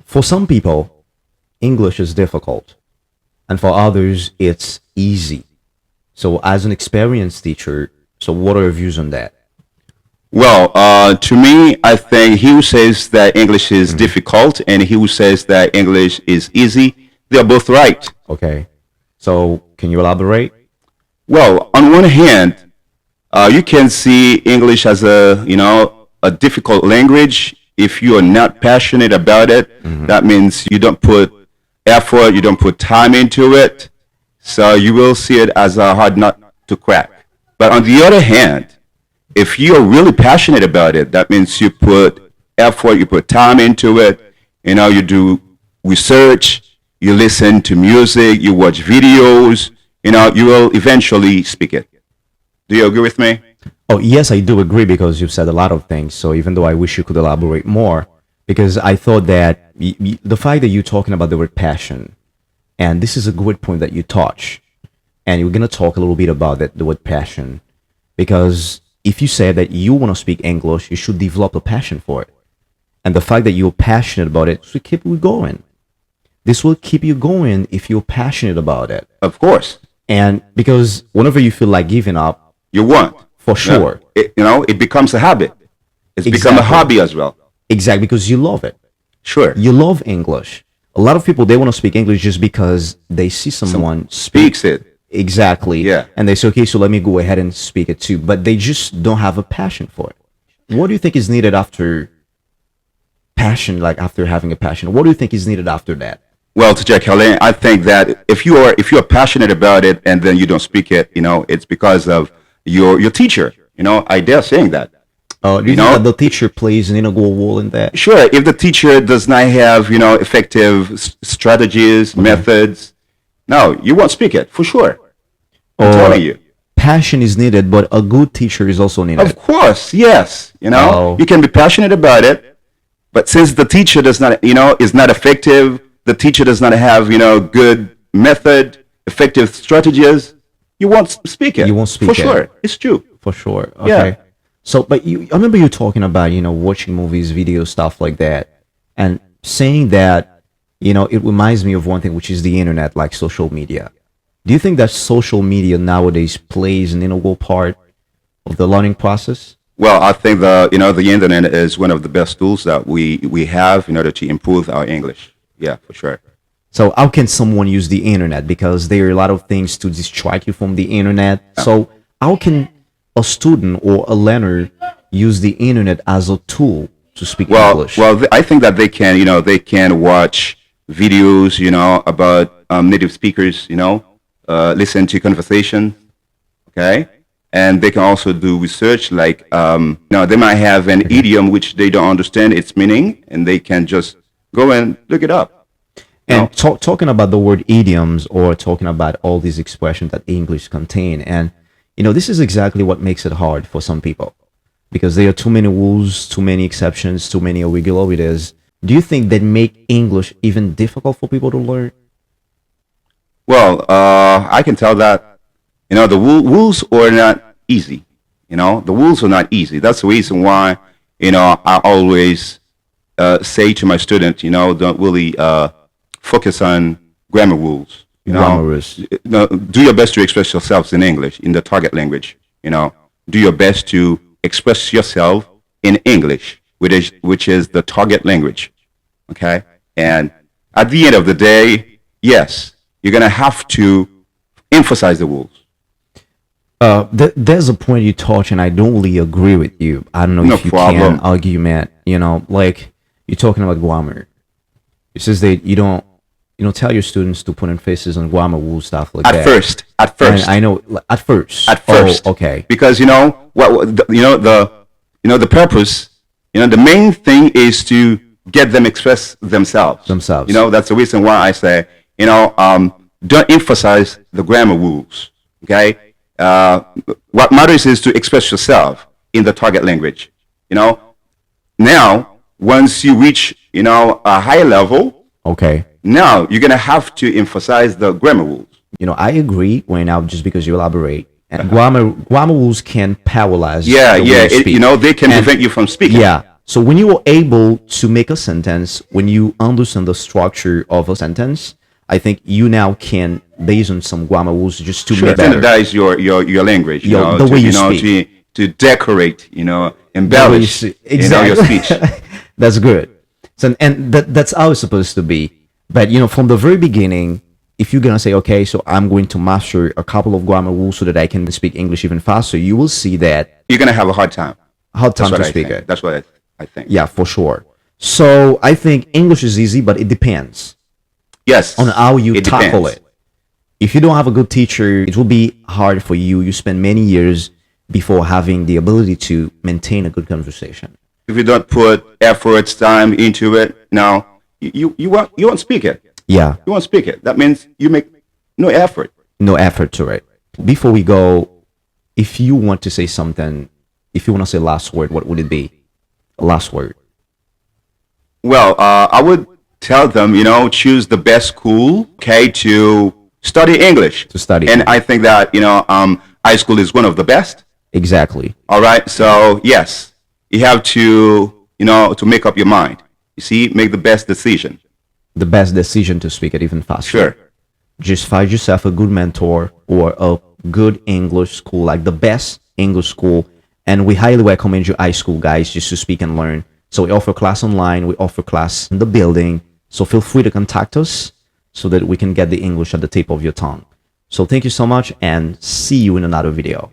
For some people, English is difficult, and for others, it's easy. So, as an experienced teacher, so what are your views on that? Well, to me, I think he who says that English is difficult and he who says that English is easy, they're both right. Okay. So, can you elaborate? Well, on one hand, you can see English as a difficult language. If you are not passionate about it, that means you don't put effort, you don't put time into it. So you will see it as a hard nut to crack. But on the other hand, if you're really passionate about it, that means you put effort, you put time into it. You do research, you listen to music, you watch videos. You will eventually speak it. Do you agree with me? Oh, yes, I do agree because you've said a lot of things. So, even though I wish you could elaborate more, because I thought that the fact that you're talking about the word passion, and this is a good point that you touch, and we're going to talk a little bit about that, the word passion, because if you say that you want to speak English, you should develop a passion for it. And the fact that you're passionate about it should keep you going. This will keep you going if you're passionate about it. Of course. And because whenever you feel like giving up, You won't. for sure. It becomes a habit. It's become a Exactly. hobby as well. Exactly, because you love it. Sure. You love English. A lot of people, they want to speak English just because they see someone speak. Speaks it. Exactly. Yeah. And they say, okay, so let me go ahead and speak it too. But they just don't have a passion for it. What do you think is needed after passion, like after having a passion? What do you think is needed after that? Well, to Jack Helen, I think that if you're passionate about it and then you don't speak it, it's because of your teacher. I dare saying that. Do you think that the teacher plays an integral role in that? Sure, if the teacher does not have effective strategies, methods, no, you won't speak it for sure. I'm Or telling you. passion is needed, but a good teacher is also needed. Of course, yes. Oh. You can be passionate about it, but since the teacher does not, is not effective, the teacher does not have, good method, effective strategies, you won't speak it. You won't speak for it. sure. It's true. For sure. Yeah. Okay. So, but I remember you talking about, watching movies, videos, stuff like that, and saying that, it reminds me of one thing, which is the internet, like social media. Do you think that social media nowadays plays an integral part of the learning process? Well, I think the internet is one of the best tools that we have in order to improve our English. Yeah, for sure. So, how can someone use the internet? Because there are a lot of things to distract you from the internet. So, how can a student or a learner use the internet as a tool to speak English? I think that they can watch videos, about native speakers, listen to conversation, okay, and they can also do research. Like, they might have an idiom which they don't understand its meaning, and they can just go and look it up. And talking about the word idioms or talking about all these expressions that English contain, and this is exactly what makes it hard for some people because there are too many rules, too many exceptions, too many irregularities. Do you think that make English even difficult for people to learn? Well, I can tell that the rules are not easy. The rules are not easy. That's the reason why I always say to my students, don't really focus on grammar rules. Grammar rules. Do your best to express yourselves in English, in the target language. Do your best to express yourself in English, which is the target language. Okay? And at the end of the day, yes, you're going to have to emphasize the rules. There's a point you touch, and I don't really agree with you. I don't know No if you problem. can argument, like you're talking about grammar. It says that you don't tell your students to put emphasis on grammar rules, stuff like At that. first. And I know, at first. At first. Oh, okay. Because the purpose, the main thing is to get them express themselves. That's the reason why I say, don't emphasize the grammar rules. Okay. What matters is to express yourself in the target language. Now, once you reach, a higher level, Okay. now you're gonna have to emphasize the grammar rules. I agree right now just because you elaborate. And grammar rules can paralyze Yeah, the way yeah. you speak. They can And- prevent you from speaking. Yeah. So when you are able to make a sentence, when you understand the structure of a sentence, I think you now can, based on some grammar rules, just to Sure, make better. standardize your language, The way you to, speak. to decorate, The way you embellish, see- your speech. That's good. So, and that's how it's supposed to be. But from the very beginning, if you're gonna say, okay, so I'm going to master a couple of grammar rules so that I can speak English even faster, you will see that You're gonna have a hard time. hard time That's what to I speak think. it. That's what I think. Yeah, for sure. So I think English is easy, but it depends Yes. on how you it tackle depends. it. If you don't have a good teacher, it will be hard for you. You spend many years before having the ability to maintain a good conversation. If you don't put efforts, time into it, now you won't speak it. Yeah, You won't speak it. That means you make no effort. no effort to it. Before we go, if you want to say something, if you want to say last word, what would it be? Last word. Well, I would tell them, choose the best school, okay, to study English. To study And English. I think that, high school is one of the best. Exactly. All right. So yes, you have to, to make up your mind. You see, make the best decision. The best decision to speak it even faster. Sure. Just find yourself a good mentor or a good English school, like the best English school. And we highly recommend you high school guys just to speak and learn. So we offer class online, we offer class in the building. So feel free to contact us so that we can get the English at the tip of your tongue. So thank you so much and see you in another video.